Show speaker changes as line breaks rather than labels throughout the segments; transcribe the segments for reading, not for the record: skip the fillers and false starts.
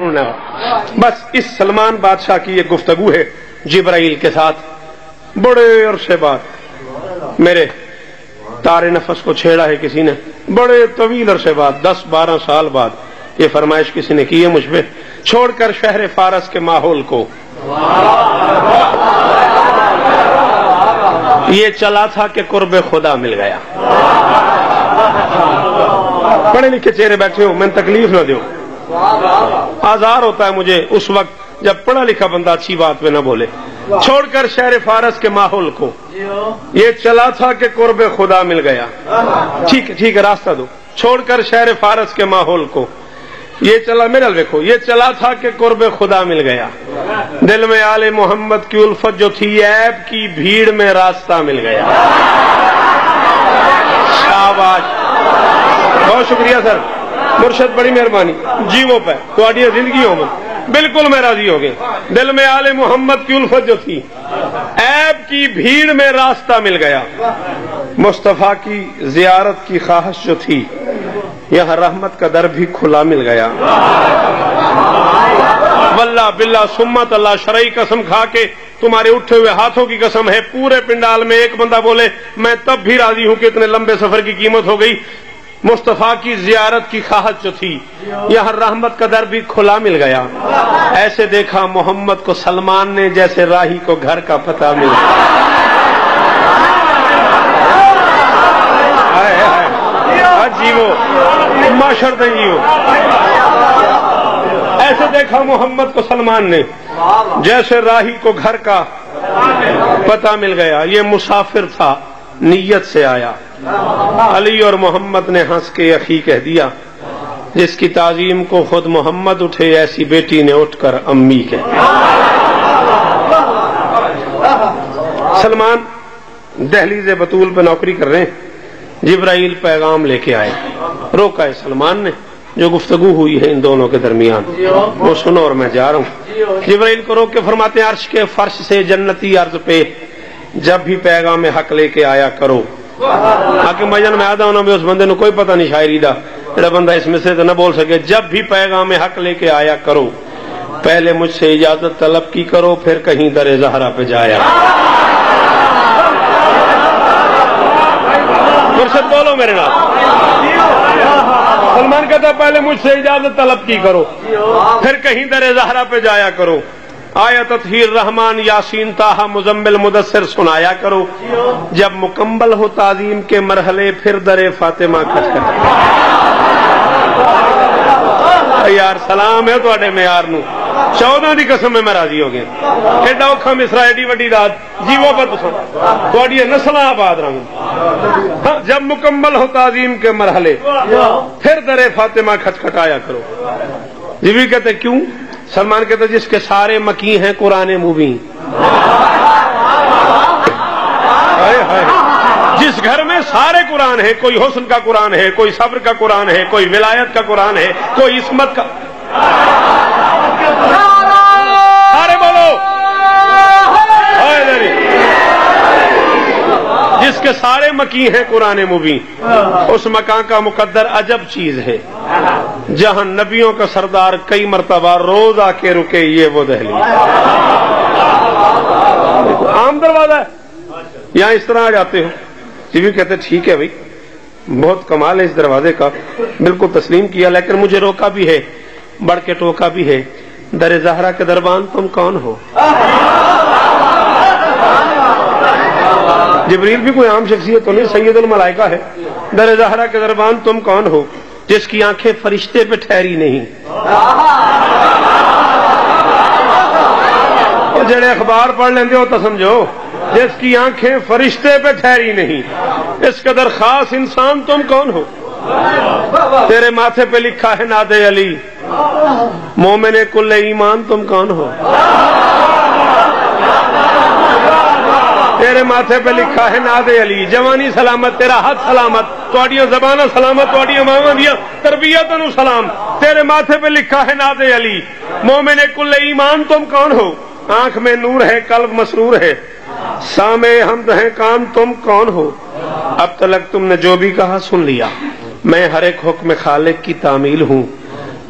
بس اس سلمان بادشاہ کی یہ گفتگو ہے جبرائیل کے ساتھ. بڑے عرصے بعد میرے تار نفس کو چھیڑا ہے کسی نے, بڑے طویل عرصے بعد 10-12 سال بعد یہ فرمائش کسی نے کی ہے مجھ پہ, چھوڑ کر شہر فارس کے ماحول کو یہ چلا تھا کہ قرب خدا مل گیا. پڑھے لکھے چہرے بیٹھے ہو, میں تکلیف نہ دوں, آزار ہوتا ہے مجھے اس وقت جب پڑھا لکھا بندہ اچھی بات پہ نہ بولے. چھوڑ کر شہر فارس کے ماحول کو یہ چلا تھا کہ قرب خدا مل گیا. ٹھیک ہے راستہ دو. چھوڑ کر شہر فارس کے ماحول کو یہ چلا, میرا دیکھو, یہ چلا تھا کہ قرب خدا مل گیا. دل میں آل محمد کی الفت جو تھی عیب کی بھیڑ میں راستہ مل گیا. شاباش, بہت شکریہ سر, مرشد بڑی مہربانی. جیو پہ تھوڑی زندگی ہو بالکل میں راضی ہو گیا. دل میں آل محمد کی الفت جو تھی عیب کی بھیڑ میں راستہ مل گیا. مصطفیٰ کی زیارت کی خواہش جو تھی یہاں رحمت کا در بھی کھلا مل گیا. واللہ باللہ سمت اللہ شرعی قسم کھا کے تمہارے اٹھے ہوئے ہاتھوں کی قسم ہے, پورے پنڈال میں ایک بندہ بولے میں تب بھی راضی ہوں کہ اتنے لمبے سفر کی قیمت ہو گئی. مصطفیٰ کی زیارت کی خواہش جو تھی یہاں رحمت کا در بھی کھلا مل گیا. ایسے دیکھا محمد کو سلمان نے جیسے راہی کو گھر کا پتہ مل گیا. جیو معاشر جیو, ایسے دیکھا محمد کو سلمان نے جیسے راہی کو گھر کا پتہ مل گیا. یہ مسافر تھا نیت سے آیا. علی اور محمد نے ہنس کے اخی کہہ دیا, جس کی تعظیم کو خود محمد اٹھے ایسی بیٹی نے اٹھ کر امی کہہ دیا. سلمان دہلیز بطول پہ نوکری کر رہے ہیں, جبرائیل پیغام لے کے آئے. روکا ہے سلمان نے, جو گفتگو ہوئی ہے ان دونوں کے درمیان وہ سنو اور میں جا رہا ہوں. جبرائیل کو روک کے فرماتے ہیں عرش کے فرش سے جنتی عرض پہ جب بھی پیغام حق لے کے آیا کرو. آکے مجن میں آدھا ہونا بھی اس بندے نے کوئی پتہ نہیں شاعری دا, میرا بندہ اس میں سے تو نہ بول سکے. جب بھی پیغام حق لے کے آیا کرو پہلے مجھ سے اجازت طلب کی کرو, پھر کہیں در زہرا پہ جایا. مرشد بولو میرے نام. سلمان کہتا پہلے مجھ سے اجازت طلب کی کرو, پھر کہیں در زہرا پہ جایا کرو. آیت تطہیر رحمان یاسین طٰہٰ مزمل مدثر سنایا کرو. جب مکمل ہو تعظیم کے مرحلے پھر در فاطمہ کھٹکھٹایا. یار سلام ہے تواڈے معیار نو, 14 دی قسم میں راضی ہو گیا. ایڈا اوکھا مصرا ایڈی وڈی رات جیو پر تواڈی نسلاں آباد رہن. جب مکمل ہو تعظیم کے مرحلے پھر در فاطمہ کھٹکھٹایا کرو. جبریل کہتے کیوں؟ سلمان کہتا جس کے سارے مکی ہیں قرآن مبین. جس گھر میں سارے قرآن ہے, کوئی حسن کا قرآن ہے, کوئی صبر کا قرآن ہے, کوئی ولایت کا قرآن ہے, کوئی عصمت کا. سارے بولو جس کے سارے مکی ہیں قرآن مبین, اس مکان کا مقدر عجب چیز ہے جہاں نبیوں کا سردار کئی مرتبہ روز آ کے رکے. یہ وہ دہلی عام دروازہ ہے, یہاں اس طرح آ جاتے ہو. جی بھی کہتے ٹھیک ہے بھائی, بہت کمال ہے اس دروازے کا, بالکل تسلیم کیا, لیکن مجھے روکا بھی ہے, بڑھ کے ٹوکا بھی ہے. در زہرا کے دربان تم کون ہو؟ جبریل بھی کوئی عام شخصیت تو نہیں, سید الملائکہ ہے. در زہرا کے دربان تم کون ہو جس کی آنکھیں فرشتے پہ ٹھہری نہیں؟ جڑے اخبار پڑھ لیندے ہو تو سمجھو, جس کی آنکھیں فرشتے پہ ٹھہری نہیں. اس قدر خاص انسان تم کون ہو؟ تیرے ماتھے پہ لکھا ہے ناد علی. مومن کل ایمان تم کون ہو؟ تیرے ماتھے پہ لکھا ہے ناد علی. جوانی سلامت, تیرا ہاتھ سلامت, تواڈیاں زباناں سلامت, تواڈیاں ماواں دیاں تربیتاں نو سلام. تیرے ماتھے پہ لکھا ہے ناد علی. مومن کل ایمان تم کون ہو؟ آنکھ میں نور ہے, قلب مسرور ہے, سامع حمد ہیں کان تم کون ہو؟ اب تلک تم نے جو بھی کہا سن لیا, میں ہر ایک حکم خالق کی تعمیل ہوں.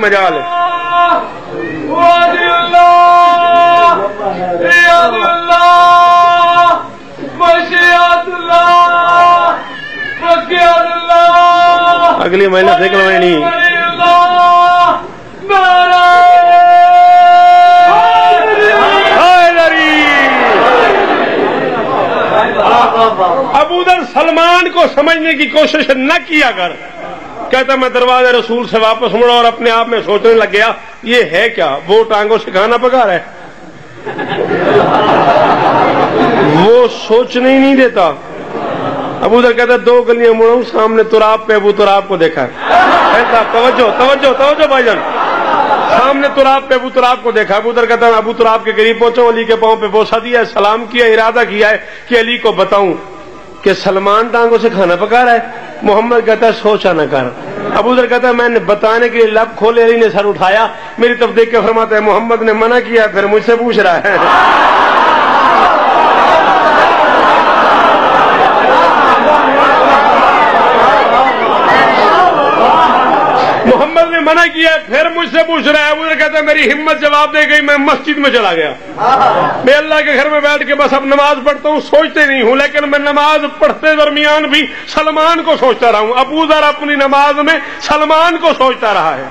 مجال ہے. اگلی مہینہ دیکھ لو نہیں. ابو ذر سلمان کو سمجھنے کی کوشش نہ کیا کر. کہتا میں دروازے رسول سے واپس مڑا اور اپنے آپ میں سوچنے لگ گیا یہ ہے کیا؟ وہ ٹانگوں سے کھانا پکا رہا ہے. وہ سوچنے ہی نہیں دیتا. ابو ذر کہتا 2 گلیاں مڑوں سامنے تراب پہ ابو تراب کو دیکھا. توجہ توجہ توجہ بھائی جان. سامنے تراب پہ ابو تراب کو دیکھا. ابو ذر کہتا ابو تراب کے قریب پہنچا, علی کے پاؤں پہ بوسہ دیا, سلام کیا, ارادہ کیا ہے کہ علی کو بتاؤں کہ سلمان ٹانگوں سے کھانا پکا رہا ہے. محمد کہتا ہے سوچا نہ کر. ابو ذر کہتا ہے میں نے بتانے کے لیے لب کھولے, علی نے سر اٹھایا, میری طرف دیکھ کے فرماتا ہے محمد نے منع کیا پھر مجھ سے پوچھ رہا ہے. محمد نے منع کیا پھر مجھ سے پوچھ رہا ہے. ابو ذر کہتا ہے میری ہمت جواب دے گئی, میں مسجد میں چلا گیا. میں اللہ کے گھر میں بیٹھ کے بس اب نماز پڑھتا ہوں, سوچتے نہیں ہوں, لیکن میں نماز پڑھتے درمیان بھی سلمان کو سوچتا رہا ہوں. ابو ذر اپنی نماز میں سلمان کو سوچتا رہا ہے.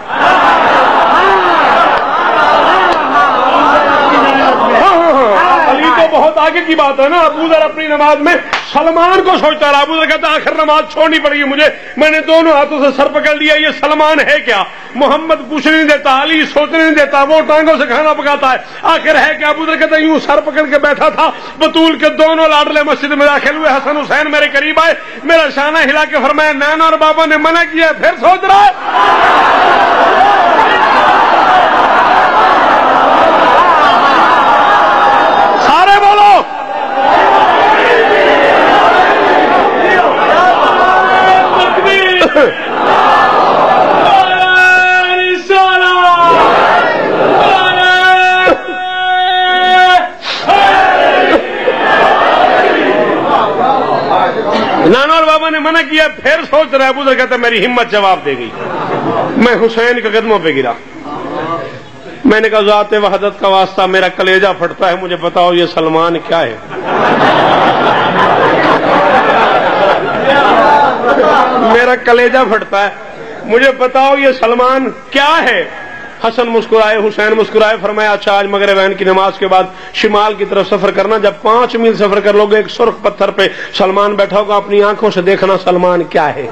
علی تو بہت آگے کی بات ہے نا. ابو ذر اپنی نماز میں سلمان کو سوچتا رہا. ابو ذر کہتا آخر نماز چھوڑنی پڑی مجھے, میں نے دونوں ہاتھوں سے سر پکڑ لیا, یہ سلمان ہے کیا؟ محمد پوچھنے نہیں دیتا, علی سوچنے نہیں دیتا, وہ ٹانگوں سے کھانا پکاتا ہے, آخر ہے کیا؟ ابو ذر کہتا یوں سر پکڑ کے بیٹھا تھا. بطول کے دونوں لاڈلے مسجد میں داخل ہوئے, حسن حسین میرے قریب آئے, میرا شانہ ہلا کے فرمایا نانا اور بابا نے منع کیا پھر سوچ رہا ہے. سارے بولو نانا اور بابا نے منع کیا پھر سوچ رہا ہے. ابو ذر کہتا میری ہمت جواب دے گئی. میں حسین کے قدموں پہ گرا. میں نے کہا ذات وحدت کا واسطہ میرا کلیجہ پھٹتا ہے, مجھے بتاؤ یہ سلمان کیا ہے؟ میرا کلیجہ پھٹتا ہے, مجھے بتاؤ یہ سلمان کیا ہے؟ حسن مسکرائے, حسین مسکرائے, فرمایا اچھا آج مغربین کی نماز کے بعد شمال کی طرف سفر کرنا, جب 5 میل سفر کر لو گے ایک سرخ پتھر پہ سلمان بیٹھا ہوگا, اپنی آنکھوں سے دیکھنا سلمان کیا ہے.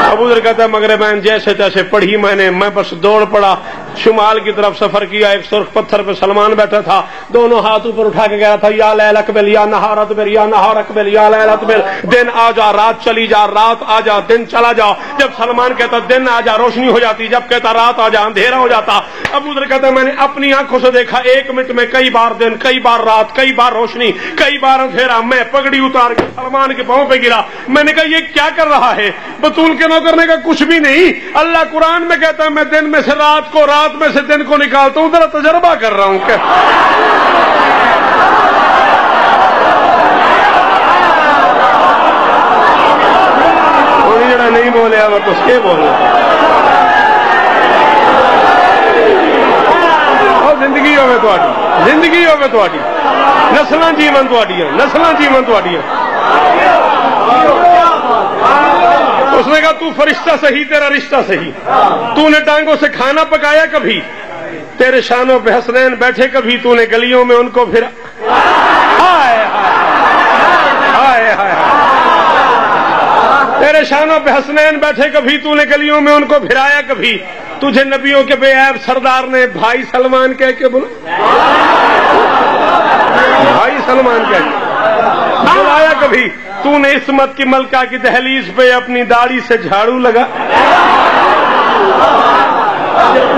ابو ذر کہتا ہے مغربین جیسے تیسے پڑھی میں بس دوڑ پڑا, شمال کی طرف سفر کیا, ایک سرخ پتھر پہ سلمان بیٹھا تھا, دونوں ہاتھ اوپر اٹھا کے کہا تھا یا لیل اقبل یا نہار اقبل یا نہار اقبل یا لیل اقبل. دن آ جا رات چلی جا, رات آ جا دن چلا جا. جب سلمان کہتا دن آ جا روشنی ہو جاتی, جب کہتا رات آ جا اندھیرا ہو جاتا. ابو ذر کہتا ہے میں نے اپنی آنکھوں سے دیکھا 1 منٹ میں کئی بار دن, کئی بار رات, کئی بار روشنی, کئی بار اندھیرا. میں پگڑی اتار کے سلمان کے پاؤں پہ گرا. میں نے کہا یہ کیا کر رہا ہے؟ بطول کے نوکر نے کہا کچھ بھی نہیں, اللہ قرآن میں کہتا ہے میں دن میں سے رات کو, رات میں سے دن کو نکالتا ہوں, ذرا تجربہ کر رہا ہوں. جڑا نہیں بولے وہ تو اس کے بولے. زندگی ہوگی تاری, زندگی ہوگی تاری, نسلاں جیون تھوڑیاں, نسلاں جیون تھوڑیاں. اس نے کہا تو فرشتہ صحیح, تیرا رشتہ صحیح. تو نے ٹانگوں سے کھانا پکایا کبھی, تیرے شانوں پہ حسنین بیٹھے کبھی, تو نے گلیوں میں ان کو پھر تیرے شانوں پہ حسنین بیٹھے کبھی, تو نے گلیوں میں ان کو پھرایا کبھی. تجھے نبیوں کے بے عیب سردار نے بھائی سلمان کہہ کے بولا, بھائی سلمان کہہ کے بلایا کبھی. تو نے عصمت کی ملکہ کی دہلیز پہ اپنی داڑھی سے جھاڑو لگا.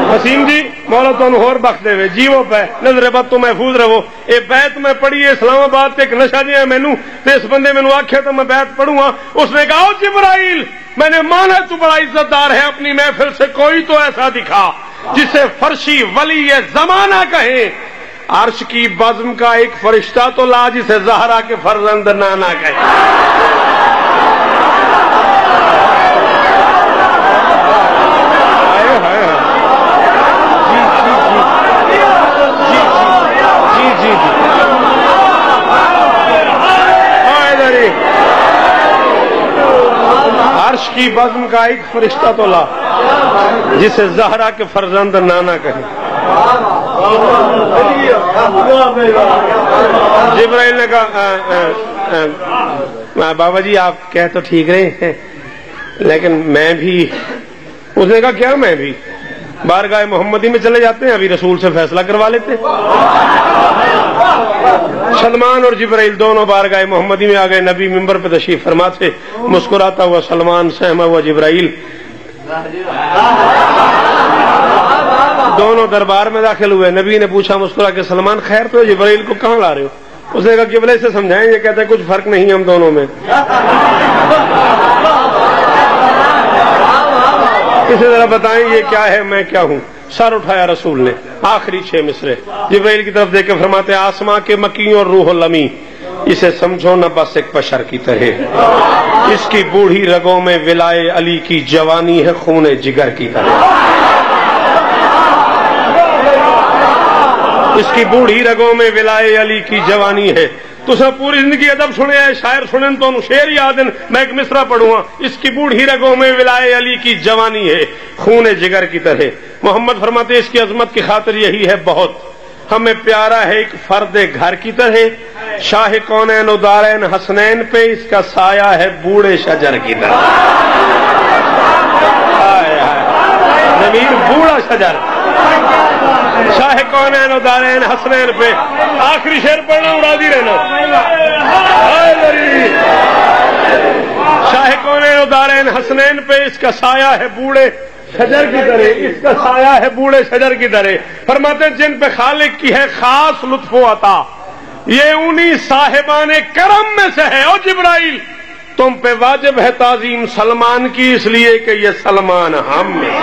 حسین جی مولا تو ہور بخش دے وے, جیو پہ نظر بد تو محفوظ رہو. اے بیت میں پڑھی ہے اسلام آباد تے ایک نشہ جی ہے مینوں, تے اس بندے مینوں آکھیا تو میں بیت پڑھوں گا. اس نے کہا جبرائیل میں نے مانا تو بڑا عزت دار ہے, اپنی محفل سے کوئی تو ایسا دکھا جسے فرشی ولی زمانہ کہیں. عرش کی بزم کا ایک فرشتہ تو لا جسے زہرا کے فرزند نانا کہیں. عرش کی بزم کا ایک فرشتہ تو لا جسے زہرا کے فرزند نانا کہے. جبرائیل نے کہا بابا جی آپ کہہ تو ٹھیک رہے ہیں لیکن میں بھی. اس نے کہا کیا میں بھی؟ بارگاہ محمدی میں چلے جاتے ہیں, ابھی رسول سے فیصلہ کروا لیتے ہیں. سلمان اور جبرائیل دونوں بارگاہ محمدی میں آ گئے. نبی ممبر پہ تشریف فرما تھے. مسکراتا ہوا سلمان, سہما ہوا جبرائیل, دونوں دربار میں داخل ہوئے. نبی نے پوچھا مسکرا کہ سلمان خیر تو جبرائیل کو کہاں لا رہے ہو؟ اس نے کہا قبلے سے سمجھائیں. یہ کہتے ہیں کچھ فرق نہیں ہم دونوں میں. اسے ذرا بتائیں یہ کیا ہے میں کیا ہوں؟ سر اٹھایا رسول نے. آخری 6 مصرے جبرائیل کی طرف دیکھ کے فرماتے ہیں آسماں کے مکی اور روح المی, اسے سمجھو نہ بس ایک بشر کی طرح. اس کی بوڑھی رگوں میں ولائے علی کی جوانی ہے خون جگر کی طرح. اس کی بوڑھی رگوں میں ولائے علی کی جوانی ہے. تو سب پوری زندگی ادب سنے ہیں, شاعر سنیں تو شعر یاد ہیں. میں ایک مصرع پڑھوں گا. اس کی بوڑھی رگوں میں ولائے علی کی جوانی ہے خون جگر کی طرح. محمد فرماتے ہیں اس کی عظمت کی خاطر یہی ہے بہت ہمیں پیارا ہے ایک فرد گھر کی طرح. شاہ کونین و دارین حسنین پہ اس کا سایہ ہے بوڑھے شجر کی طرح. ضمیر بوڑھا شجر, شاہ کونین و دارین حسنین پہ. آخری شعر پڑھنا راضی رہنا. شاہ کونین و دارین حسنین پہ اس کا سایہ ہے بوڑھے شجر کی طرح. اس کا سایہ ہے بوڑھے شجر کی طرح. فرماتے ہیں جن پہ خالق کی ہے خاص لطف و عطا یہ انہی صاحبان کرم میں سے ہے. اور جبرائیل تم پہ واجب ہے تعظیم سلمان کی اس لیے کہ یہ سلمان ہم میں.